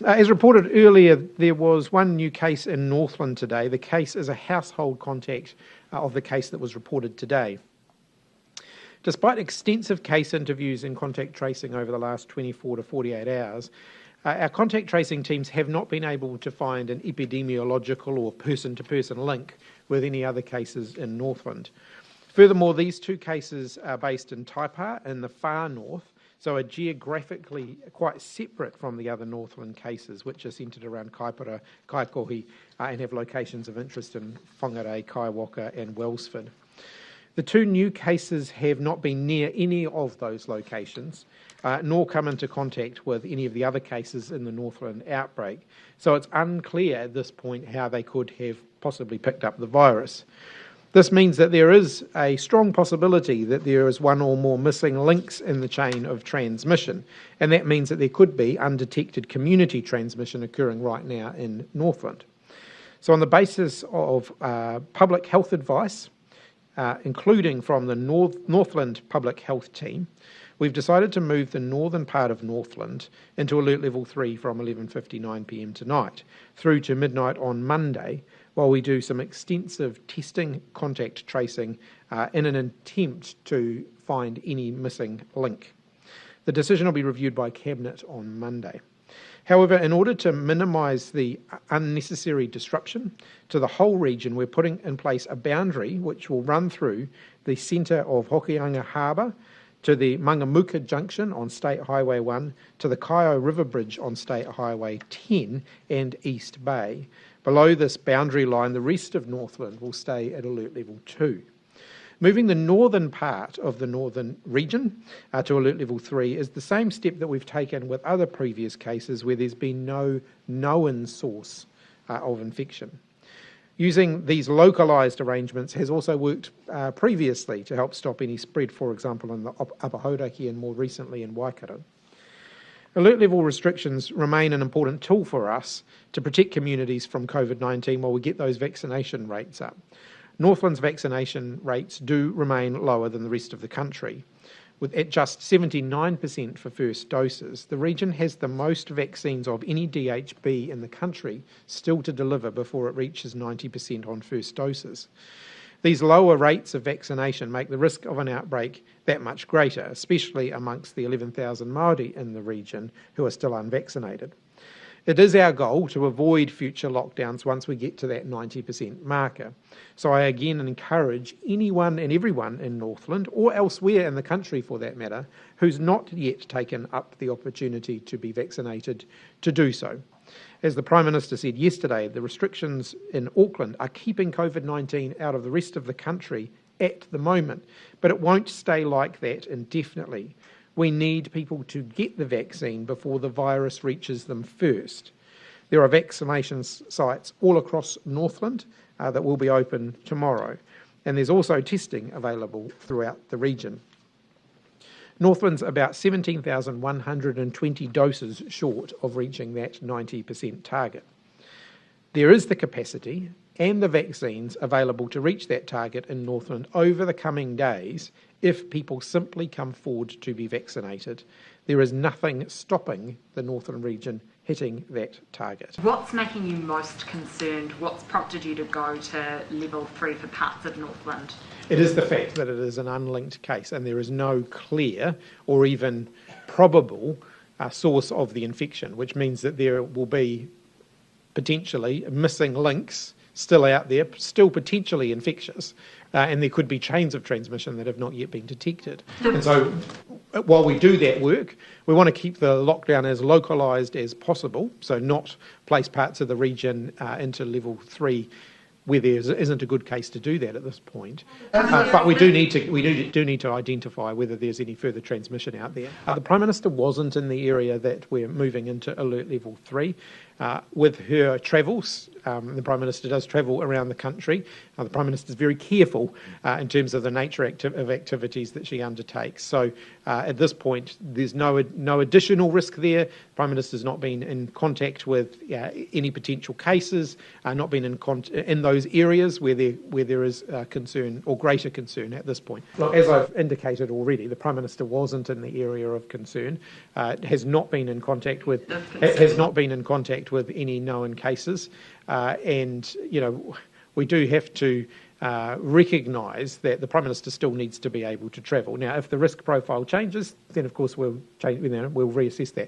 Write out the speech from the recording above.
As reported earlier, there was one new case in Northland today. The case is a household contact of the case that was reported today. Despite extensive case interviews and contact tracing over the last 24 to 48 hours, our contact tracing teams have not been able to find an epidemiological or person-to-person link with any other cases in Northland. Furthermore, these two cases are based in Taipa in the far north, so are geographically quite separate from the other Northland cases, which are centred around Kaipara, Kaikohi, and have locations of interest in Whangarei, Kaiwaka and Wellsford. The two new cases have not been near any of those locations, nor come into contact with any of the other cases in the Northland outbreak, so it's unclear at this point how they could have possibly picked up the virus. This means that there is a strong possibility that there is one or more missing links in the chain of transmission, and that means that there could be undetected community transmission occurring right now in Northland. So on the basis of public health advice, including from the Northland Public Health Team, we've decided to move the northern part of Northland into Alert Level 3 from 11:59 p.m. tonight through to midnight on Monday, while we do some extensive testing, contact tracing, in an attempt to find any missing link. The decision will be reviewed by Cabinet on Monday. However, in order to minimise the unnecessary disruption to the whole region, we're putting in place a boundary which will run through the centre of Hokianga Harbour to the Mangamuka Junction on State Highway 1, to the Kaio River Bridge on State Highway 10 and East Bay. Below this boundary line, the rest of Northland will stay at Alert Level 2. Moving the northern part of the northern region to Alert Level 3 is the same step that we've taken with other previous cases where there's been no known source of infection. Using these localised arrangements has also worked previously to help stop any spread, for example, in the Upper Hauraki and more recently in Waikato. Alert level restrictions remain an important tool for us to protect communities from Covid-19 while we get those vaccination rates up. Northland's vaccination rates do remain lower than the rest of the country. At just 79% for first doses, the region has the most vaccines of any DHB in the country still to deliver before it reaches 90% on first doses. These lower rates of vaccination make the risk of an outbreak that much greater, especially amongst the 11,000 Māori in the region who are still unvaccinated. It is our goal to avoid future lockdowns once we get to that 90% marker. So I again encourage anyone and everyone in Northland, or elsewhere in the country for that matter, who's not yet taken up the opportunity to be vaccinated, to do so. As the Prime Minister said yesterday, the restrictions in Auckland are keeping COVID-19 out of the rest of the country at the moment, but it won't stay like that indefinitely. We need people to get the vaccine before the virus reaches them first. There are vaccination sites all across Northland that will be open tomorrow, and there's also testing available throughout the region. Northland's about 17,120 doses short of reaching that 90% target. There is the capacity and the vaccines available to reach that target in Northland over the coming days if people simply come forward to be vaccinated. There is nothing stopping the Northland region hitting that target. What's making you most concerned? What's prompted you to go to level 3 for parts of Northland? It is the fact that it is an unlinked case and there is no clear or even probable source of the infection, which means that there will be potentially missing links still out there, still potentially infectious, and there could be chains of transmission that have not yet been detected. And so while we do that work, we want to keep the lockdown as localised as possible, so not place parts of the region into level 3 where there isn't a good case to do that at this point. But we do need to identify whether there's any further transmission out there. The Prime Minister wasn't in the area that we're moving into Alert Level 3. With her travels, the Prime Minister does travel around the country. The Prime Minister is very careful in terms of the nature of activities that she undertakes. So at this point, there's no additional risk there. The Prime Minister's not been in contact with any potential cases, not been in those those areas where there is concern or greater concern at this point. Look, as I've indicated already, the Prime Minister wasn't in the area of concern, has not been in contact with any known cases, and we do have to recognise that the Prime Minister still needs to be able to travel. Now, if the risk profile changes, then of course we'll reassess that.